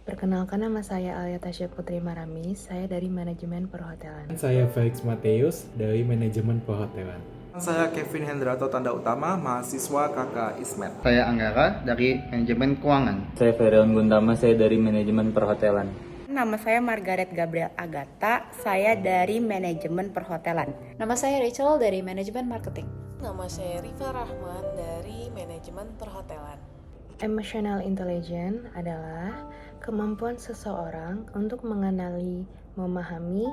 Perkenalkan, nama saya Alia Tasya Putri Maramis, saya dari Manajemen Perhotelan. Saya Felix Mateus dari Manajemen Perhotelan. Saya Kevin Hendrato Tanda Utama, mahasiswa KK ISMET. Saya Anggara dari Manajemen Keuangan. Saya Ferion Guntama, saya dari Manajemen Perhotelan. Nama saya Margaret Gabriel Agatha, saya dari Manajemen Perhotelan. Nama saya Rachel dari Manajemen Marketing. Nama saya Rifa Rahman dari Manajemen Perhotelan. Emotional intelligence adalah kemampuan seseorang untuk mengenali, memahami,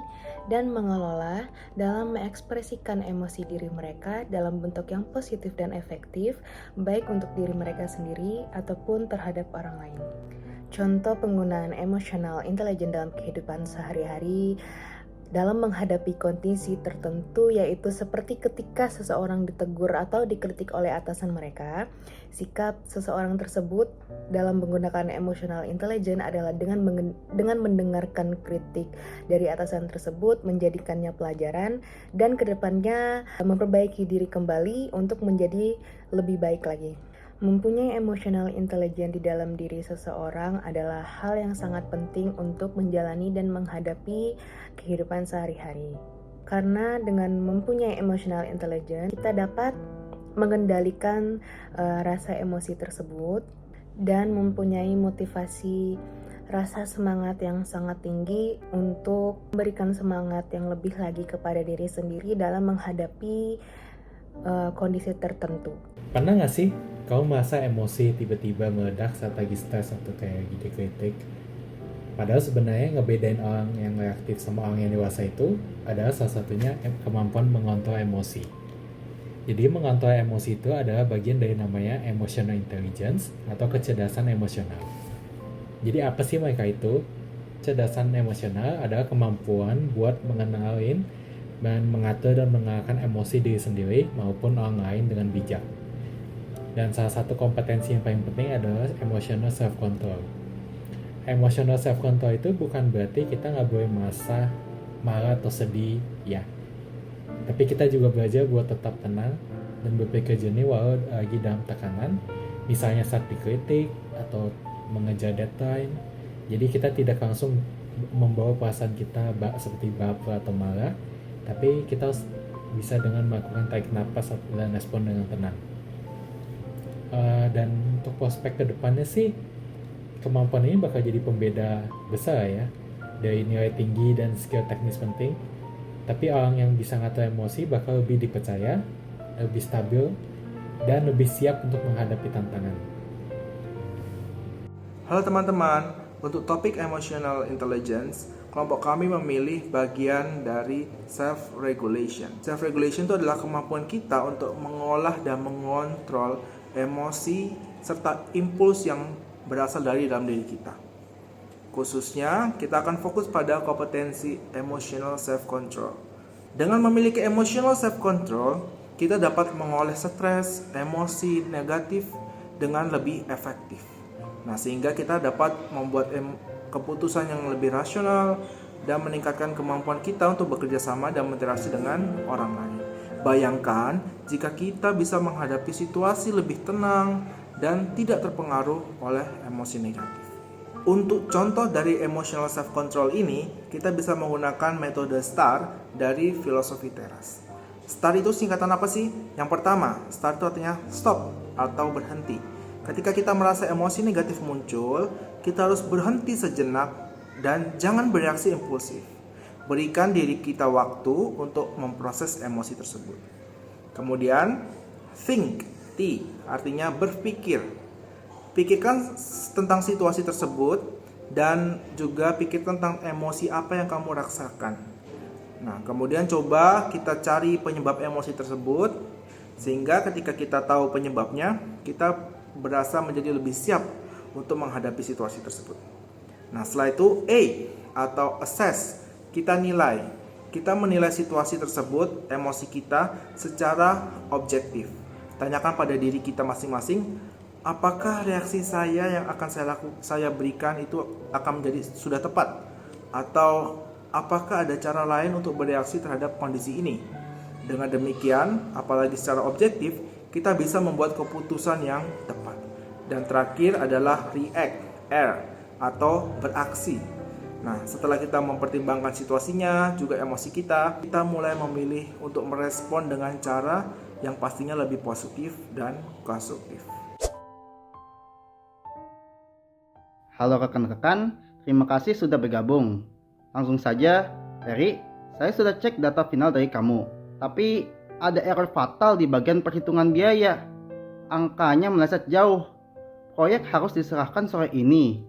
dan mengelola dalam mengekspresikan emosi diri mereka dalam bentuk yang positif dan efektif, baik untuk diri mereka sendiri ataupun terhadap orang lain. Contoh penggunaan emotional intelligence dalam kehidupan sehari-hari dalam menghadapi kondisi tertentu, yaitu seperti ketika seseorang ditegur atau dikritik oleh atasan mereka. Sikap seseorang tersebut dalam menggunakan emotional intelligence adalah dengan mendengarkan kritik dari atasan tersebut, menjadikannya pelajaran, dan kedepannya memperbaiki diri kembali untuk menjadi lebih baik lagi. Mempunyai emotional intelligence di dalam diri seseorang adalah hal yang sangat penting untuk menjalani dan menghadapi kehidupan sehari-hari. Karena dengan mempunyai emotional intelligence, kita dapat mengendalikan rasa emosi tersebut dan mempunyai motivasi rasa semangat yang sangat tinggi untuk memberikan semangat yang lebih lagi kepada diri sendiri dalam menghadapi kondisi tertentu. Pernah nggak sih kamu merasa emosi tiba-tiba meledak saat lagi stres atau kayak dikritik? Padahal sebenarnya ngebedain orang yang reaktif sama orang yang dewasa itu adalah salah satunya kemampuan mengontrol emosi. Jadi mengontrol emosi itu adalah bagian dari namanya emotional intelligence atau kecerdasan emosional. Jadi apa sih mereka itu? Kecerdasan emosional adalah kemampuan buat mengenalin dan mengatur dan mengalahkan emosi diri sendiri maupun orang lain dengan bijak. Dan salah satu kompetensi yang paling penting adalah emotional self-control. Emotional self-control itu bukan berarti kita nggak boleh merasa marah atau sedih, ya. Tapi kita juga belajar buat tetap tenang dan berpikir jernih walau lagi dalam tekanan, misalnya saat dikritik atau mengejar deadline. Jadi kita tidak langsung membawa perasaan kita seperti baper atau marah, tapi kita bisa dengan melakukan tarik napas dan respon dengan tenang. Dan untuk prospek kedepannya sih, kemampuan ini bakal jadi pembeda besar ya, dari nilai tinggi dan skill teknis penting. Tapi orang yang bisa ngatur emosi bakal lebih dipercaya, lebih stabil, dan lebih siap untuk menghadapi tantangan. Halo teman-teman, untuk topik emotional intelligence, kelompok kami memilih bagian dari self-regulation. Self-regulation itu adalah kemampuan kita untuk mengolah dan mengontrol emosi serta impuls yang berasal dari dalam diri kita. Khususnya, kita akan fokus pada kompetensi emotional self-control. Dengan memiliki emotional self-control, kita dapat mengolah stres, emosi negatif dengan lebih efektif. Nah, sehingga kita dapat membuat keputusan yang lebih rasional dan meningkatkan kemampuan kita untuk bekerja sama dan berinteraksi dengan orang lain. Bayangkan jika kita bisa menghadapi situasi lebih tenang dan tidak terpengaruh oleh emosi negatif. Untuk contoh dari emotional self-control ini, kita bisa menggunakan metode STAR dari filosofi teras. STAR itu singkatan apa sih? Yang pertama, STAR itu artinya stop atau berhenti. Ketika kita merasa emosi negatif muncul, kita harus berhenti sejenak dan jangan bereaksi impulsif. Berikan diri kita waktu untuk memproses emosi tersebut. Kemudian, think, T, artinya berpikir. Pikirkan tentang situasi tersebut dan juga pikir tentang emosi apa yang kamu rasakan. Nah, kemudian coba kita cari penyebab emosi tersebut, sehingga ketika kita tahu penyebabnya, kita berasa menjadi lebih siap untuk menghadapi situasi tersebut. Nah, setelah itu A atau assess. Kita menilai situasi tersebut, emosi kita secara objektif. Tanyakan pada diri kita masing-masing, apakah reaksi saya yang akan saya berikan itu akan menjadi sudah tepat? Atau apakah ada cara lain untuk bereaksi terhadap kondisi ini? Dengan demikian, apalagi secara objektif, kita bisa membuat keputusan yang tepat. Dan terakhir adalah react, R, atau beraksi. Nah, setelah kita mempertimbangkan situasinya, juga emosi kita mulai memilih untuk merespon dengan cara yang pastinya lebih positif dan konstruktif. Halo rekan-rekan, terima kasih sudah bergabung. Langsung saja, Ferry, saya sudah cek data final dari kamu. Tapi ada error fatal di bagian perhitungan biaya. Angkanya meleset jauh. Proyek harus diserahkan sore ini.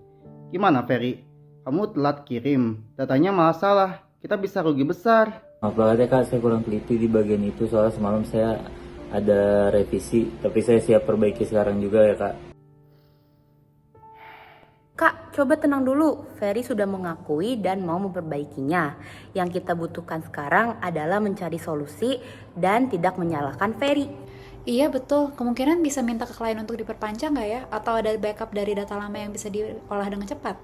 Gimana Ferry? Kamu telat kirim, datanya malah salah. Kita bisa rugi besar. Maaf banget ya kak, saya kurang teliti di bagian itu soalnya semalam saya ada revisi, tapi saya siap perbaiki sekarang juga ya kak. Kak, coba tenang dulu. Ferry sudah mengakui dan mau memperbaikinya. Yang kita butuhkan sekarang adalah mencari solusi dan tidak menyalahkan Ferry. Iya betul, kemungkinan bisa minta ke klien untuk diperpanjang nggak ya? Atau ada backup dari data lama yang bisa diolah dengan cepat?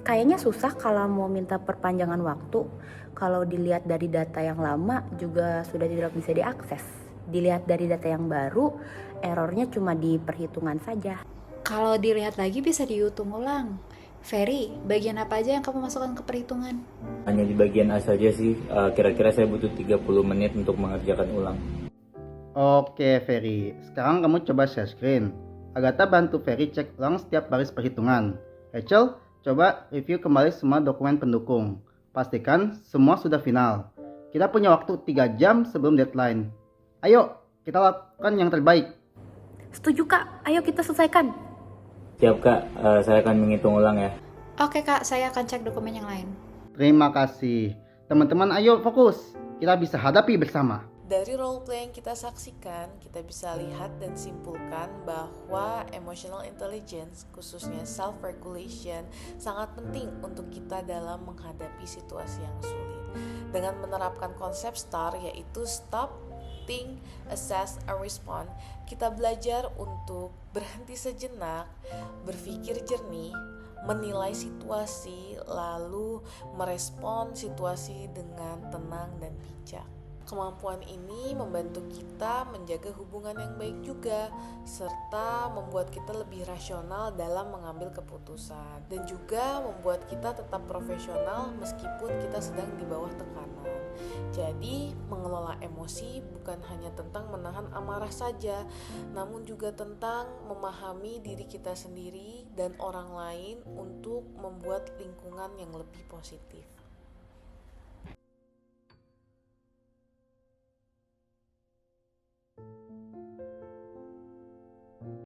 Kayaknya susah kalau mau minta perpanjangan waktu. Kalau dilihat dari data yang lama juga sudah tidak bisa diakses. Dilihat dari data yang baru, errornya cuma di perhitungan saja. Kalau dilihat lagi bisa dihitung ulang. Ferry, bagian apa aja yang kamu masukkan ke perhitungan? Hanya di bagian A saja sih, kira-kira saya butuh 30 menit untuk mengerjakan ulang. Oke Ferry, sekarang kamu coba share screen. Agatha bantu Ferry cek ulang setiap baris perhitungan. Rachel, coba review kembali semua dokumen pendukung. Pastikan semua sudah final. Kita punya waktu 3 jam sebelum deadline. Ayo, kita lakukan yang terbaik. Setuju Kak, ayo kita selesaikan. Siap kak, saya akan menghitung ulang ya. Oke Kak, saya akan cek dokumen yang lain. Terima kasih. Teman-teman ayo fokus. Kita bisa hadapi bersama. Dari roleplay yang kita saksikan, kita bisa lihat dan simpulkan bahwa emotional intelligence, khususnya self-regulation, sangat penting untuk kita dalam menghadapi situasi yang sulit. Dengan menerapkan konsep STAR, yaitu Stop, Think, Assess, and Respond, kita belajar untuk berhenti sejenak, berpikir jernih, menilai situasi, lalu merespon situasi dengan tenang dan bijak. Kemampuan ini membantu kita menjaga hubungan yang baik juga, serta membuat kita lebih rasional dalam mengambil keputusan, dan juga membuat kita tetap profesional meskipun kita sedang di bawah tekanan. Jadi, mengelola emosi bukan hanya tentang menahan amarah saja, namun juga tentang memahami diri kita sendiri dan orang lain untuk membuat lingkungan yang lebih positif.